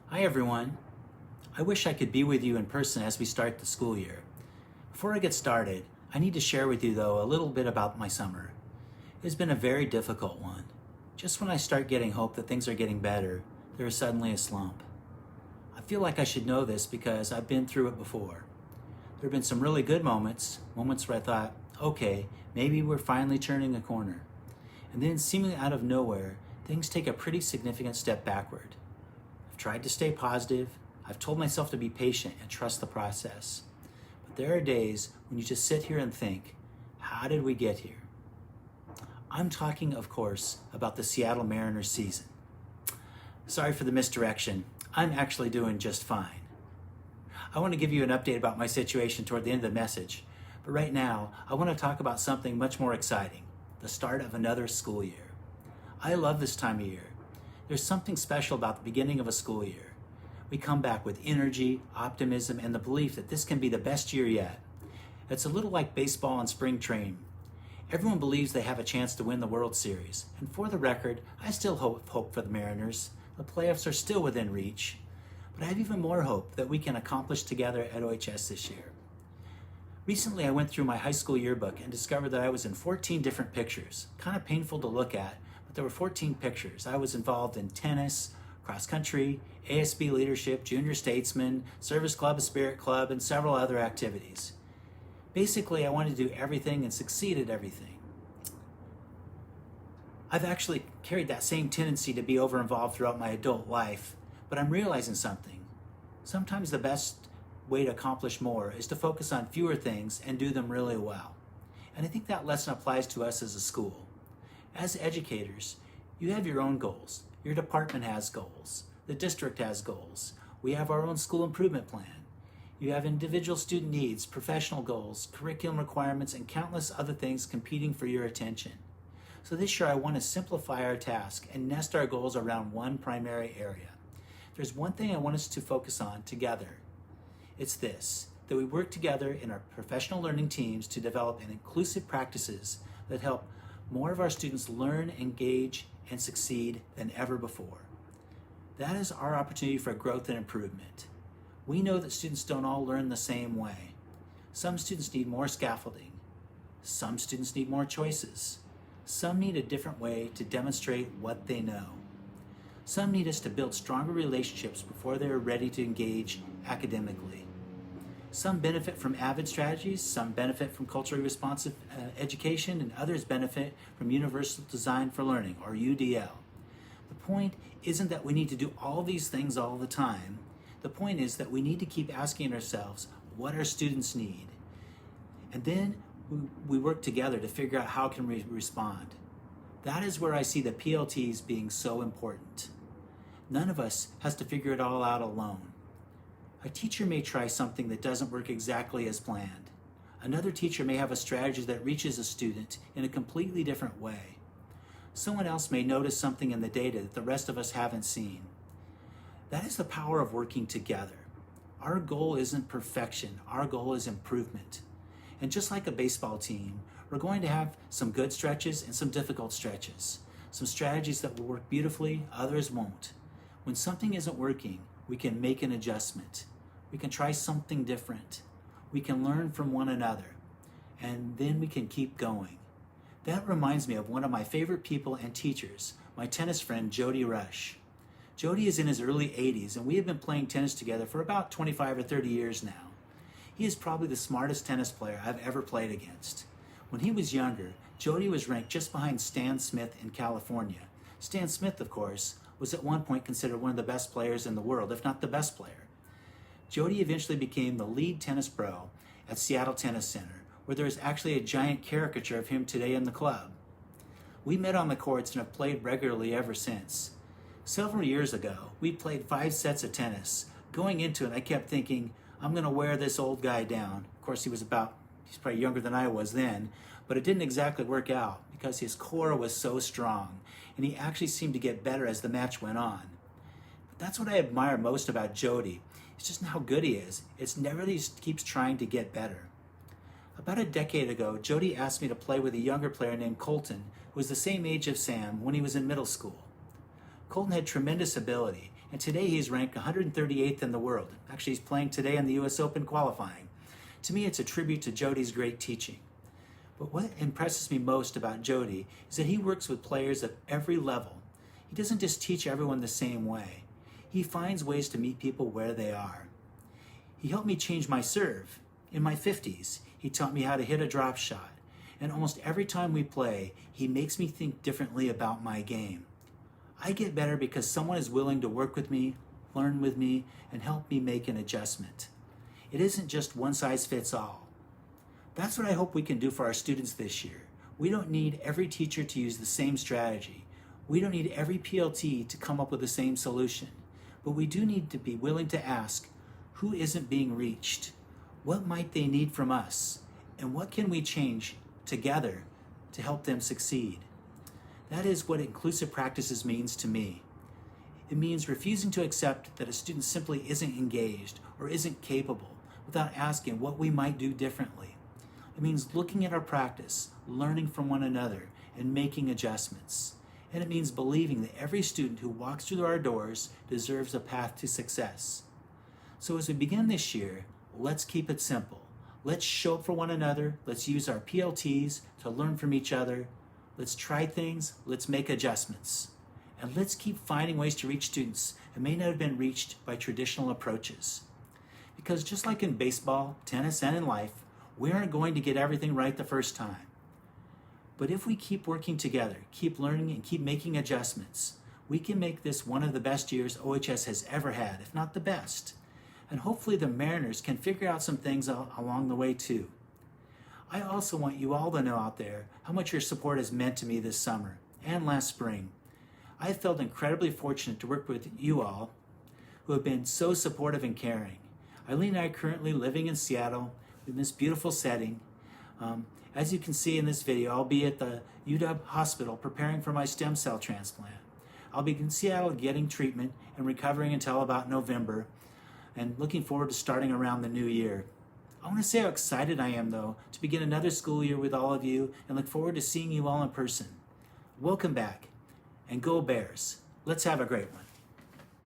Hi everyone. I wish I could be with you in person as we start the school year. Before I get started, I need to share with you though a little bit about my summer. It's been a very difficult one. Just when I start getting hope that things are getting better, there is suddenly a slump. I feel like I should know this because I've been through it before. There have been some really good moments where I thought, okay, maybe we're finally turning a corner. And then seemingly out of nowhere, things take a pretty significant step backward. I've tried to stay positive. I've told myself to be patient and trust the process. But there are days when you just sit here and think, how did we get here? I'm talking, of course, about the Seattle Mariners season. Sorry for the misdirection. I'm actually doing just fine. I want to give you an update about my situation toward the end of the message. But right now, I want to talk about something much more exciting, the start of another school year. I love this time of year. There's something special about the beginning of a school year. We come back with energy, optimism, and the belief that this can be the best year yet. It's a little like baseball and spring training. Everyone believes they have a chance to win the World Series. And for the record, I still hope for the Mariners. The playoffs are still within reach. But I have even more hope that we can accomplish together at OHS this year. Recently, I went through my high school yearbook and discovered that I was in 14 different pictures. Kind of painful to look at, but there were 14 pictures. I was involved in tennis, cross country, ASB leadership, junior statesman, service club, spirit club, and several other activities. Basically, I wanted to do everything and succeed at everything. I've actually carried that same tendency to be over-involved throughout my adult life, but I'm realizing something. Sometimes the best way to accomplish more is to focus on fewer things and do them really well. And I think that lesson applies to us as a school. As educators, you have your own goals. Your department has goals. The district has goals. We have our own school improvement plan. You have individual student needs, professional goals, curriculum requirements, and countless other things competing for your attention. So this year I want to simplify our task and nest our goals around one primary area. There's one thing I want us to focus on together. It's this, that we work together in our professional learning teams to develop inclusive practices that help more of our students learn, engage, and succeed than ever before. That is our opportunity for growth and improvement. We know that students don't all learn the same way. Some students need more scaffolding. Some students need more choices. Some need a different way to demonstrate what they know. Some need us to build stronger relationships before they are ready to engage academically. Some benefit from AVID strategies, some benefit from culturally responsive education, and others benefit from Universal Design for Learning, or UDL. The point isn't that we need to do all these things all the time. The point is that we need to keep asking ourselves what our students need. And then we work together to figure out how can we respond. That is where I see the PLTs being so important. None of us has to figure it all out alone. A teacher may try something that doesn't work exactly as planned. Another teacher may have a strategy that reaches a student in a completely different way. Someone else may notice something in the data that the rest of us haven't seen. That is the power of working together. Our goal isn't perfection, our goal is improvement. And just like a baseball team, we're going to have some good stretches and some difficult stretches. Some strategies that will work beautifully, others won't. When something isn't working, we can make an adjustment. We can try something different. We can learn from one another. And then we can keep going. That reminds me of one of my favorite people and teachers, my tennis friend, Jody Rush. Jody is in his early 80s, and we have been playing tennis together for about 25 or 30 years now. He is probably the smartest tennis player I've ever played against. When he was younger, Jody was ranked just behind Stan Smith in California. Stan Smith, of course, was at one point considered one of the best players in the world, if not the best player. Jody eventually became the lead tennis pro at Seattle Tennis Center, where there is actually a giant caricature of him today in the club. We met on the courts and have played regularly ever since. Several years ago, we played 5 sets of tennis. Going into it, I kept thinking, I'm going to wear this old guy down. Of course, he's probably younger than I was then, but it didn't exactly work out because his core was so strong, and he actually seemed to get better as the match went on. But that's what I admire most about Jody. It's just how good he is. It's never that he keeps trying to get better. About a decade ago, Jody asked me to play with a younger player named Colton, who was the same age as Sam when he was in middle school. Colton had tremendous ability, and today he's ranked 138th in the world. Actually, he's playing today in the US Open qualifying. To me, it's a tribute to Jody's great teaching. But what impresses me most about Jody is that he works with players of every level. He doesn't just teach everyone the same way. He finds ways to meet people where they are. He helped me change my serve. In my 50s, he taught me how to hit a drop shot. And almost every time we play, he makes me think differently about my game. I get better because someone is willing to work with me, learn with me, and help me make an adjustment. It isn't just one size fits all. That's what I hope we can do for our students this year. We don't need every teacher to use the same strategy. We don't need every PLT to come up with the same solution. But we do need to be willing to ask, who isn't being reached? What might they need from us? And what can we change together to help them succeed? That is what inclusive practices means to me. It means refusing to accept that a student simply isn't engaged or isn't capable without asking what we might do differently. It means looking at our practice, learning from one another, and making adjustments. And it means believing that every student who walks through our doors deserves a path to success. So as we begin this year, let's keep it simple. Let's show up for one another. Let's use our PLTs to learn from each other. Let's try things. Let's make adjustments. And let's keep finding ways to reach students who may not have been reached by traditional approaches. Because just like in baseball, tennis, and in life, we aren't going to get everything right the first time. But if we keep working together, keep learning, and keep making adjustments, we can make this one of the best years OHS has ever had, if not the best. And hopefully the Mariners can figure out some things along the way too. I also want you all to know out there how much your support has meant to me this summer and last spring. I have felt incredibly fortunate to work with you all who have been so supportive and caring. Eileen and I are currently living in Seattle in this beautiful setting. As you can see in this video, I'll be at the UW hospital preparing for my stem cell transplant. I'll be in Seattle getting treatment and recovering until about November, and looking forward to starting around the new year. I want to say how excited I am, though, to begin another school year with all of you and look forward to seeing you all in person. Welcome back, and go Bears. Let's have a great one.